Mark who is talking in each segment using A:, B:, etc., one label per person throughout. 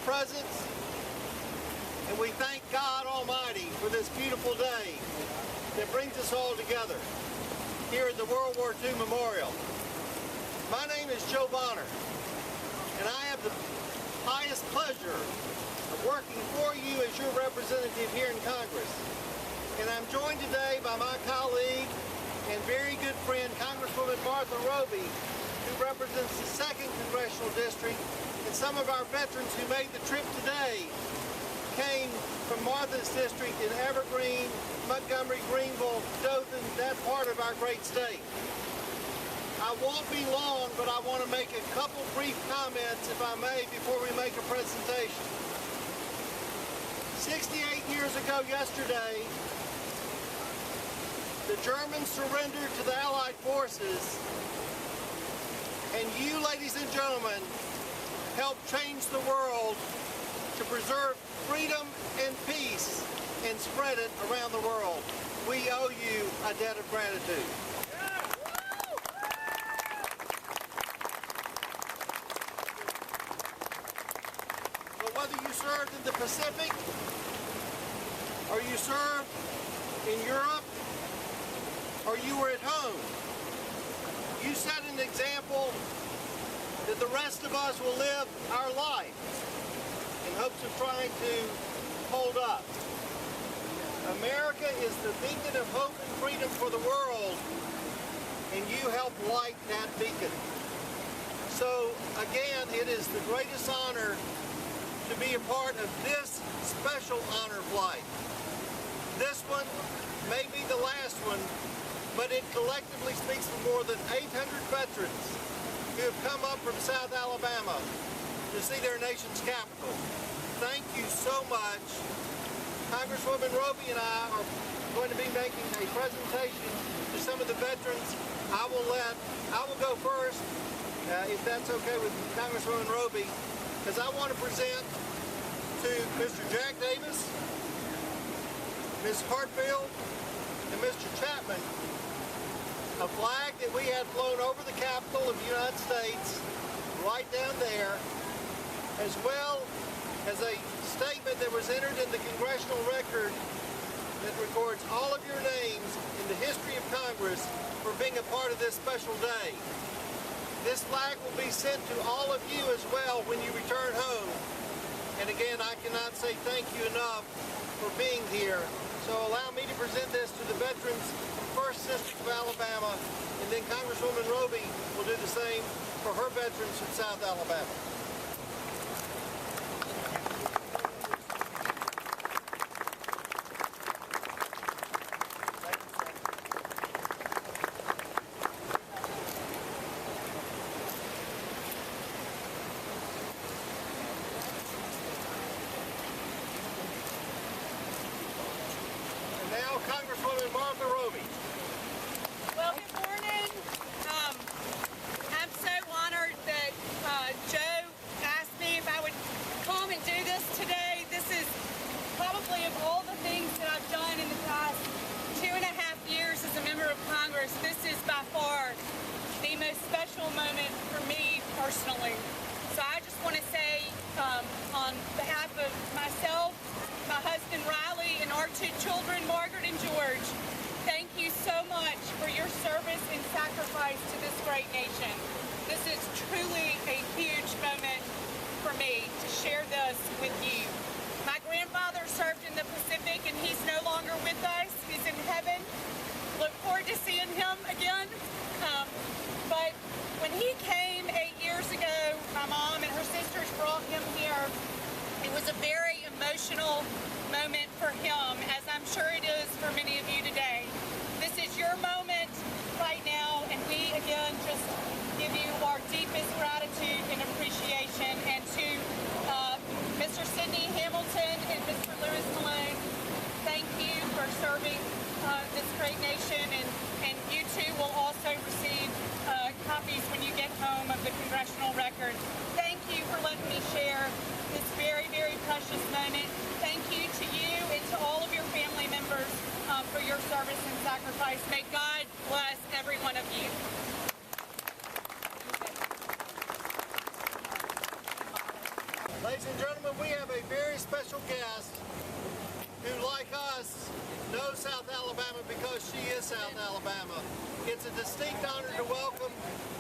A: presence, and we thank God Almighty for this beautiful day that brings us all together here at the World War II Memorial. My name is Joe Bonner, and I have the highest pleasure of working for you as your representative here in Congress. And I'm joined today by my colleague and very good friend, Congresswoman Martha Roby, who represents the 2nd Congressional District, and some of our veterans who made the trip today came from Martha's district in Evergreen, Montgomery, Greenville, Dothan, that part of our great state. I won't be long, but I want to make a couple brief comments, if I may, before we make a presentation. 68 years ago yesterday, the Germans surrendered to the Allied forces, and you, ladies and gentlemen, helped change the world to preserve freedom and peace and spread it around the world. We owe you a debt of gratitude. But whether you served in the Pacific or you served in Europe or you were at home, you set an example that the rest of us will live our life in hopes of trying to hold up. America is the beacon of hope and freedom for the world, and you help light that beacon. So again, it is the greatest honor to be a part of this special honor flight. This one may be the last one, but it collectively speaks for more than 800 veterans who have come up from South Alabama to see their nation's capital. Thank you so much. Congresswoman Roby and I are going to be making a presentation to some of the veterans. I will go first, if that's okay with Congresswoman Roby, because I want to present to Mr. Jack Davis, Ms. Hartfield, and Mr. Chapman a flag that we had flown over the Capitol of the United States, right down there, as well as a statement that was entered in the congressional record that records all of your names in the history of Congress for being a part of this special day. This flag will be sent to all of you as well when you return home. And again, I cannot say thank you enough for being here. So allow me to present this to the veterans from 1st District of Alabama, and then Congresswoman Roby will do the same for her veterans from South Alabama. Congresswoman Martha Roby.
B: Well, good morning. I'm so honored that Joe asked me if I would come and do this today. This is probably, of all the things that I've done in the past 2.5 years as a member of Congress, this is by far the most special moment for me personally. So I just want to say on behalf of myself, my husband Riley, and our 2 children, Margaret and George, thank you so much for your service and sacrifice to this great nation. This is truly a huge moment for me to share this with you. My grandfather served in the Pacific, and he's no longer with us. He's in heaven. Look forward to seeing him again. But when he came 8 years ago, my mom and her sisters brought him here. It was a very emotional moment for him, as I'm sure it is for many of you today. This is your moment right now, and we again just give you our deepest gratitude and appreciation. And to Mr. Sidney Hamilton and Mr. Lewis Malone, thank you for serving this great nation, and you too will also receive copies when you get home of the congressional record. Thank you for letting me share this very, very precious moment. Thank you to you and to all of your family members for your service and sacrifice. May God bless every one of you.
A: Ladies and gentlemen, gentlemen, we have a very special guest who, like us, knows South Alabama because she is South Alabama. It's a distinct honor to welcome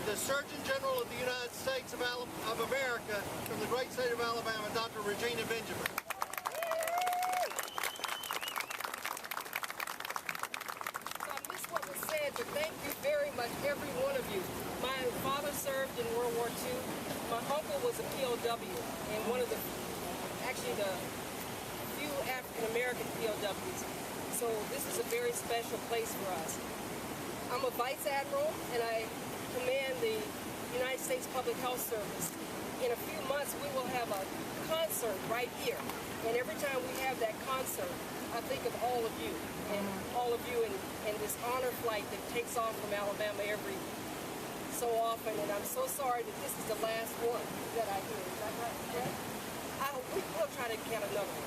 A: the Surgeon General of the United States of America from the great state of Alabama, Dr. Regina Benjamin.
C: I missed what was said, but thank you very much, every one of you. My father served in World War II. My uncle was a POW, and one of the few African-American POWs. So this is a very special place for us. I'm a Vice Admiral, and I command the United States Public Health Service. In a few months, we will have a concert right here. And every time we have that concert, I think of all of you, and this honor flight that takes off from Alabama every so often. And I'm so sorry that this is the last one that I hear. Is that right, Brett? We'll try to get another one.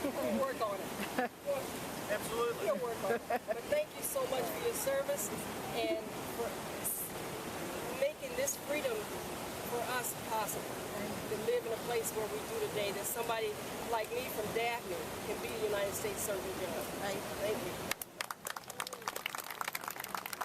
C: We'll work on it.
A: Absolutely.
C: We'll work on it. But thank you so much for your service and for making this freedom for us possible. To live in a place where we do today, that somebody like me from Daphne can be the United States Surgeon General. Thank you.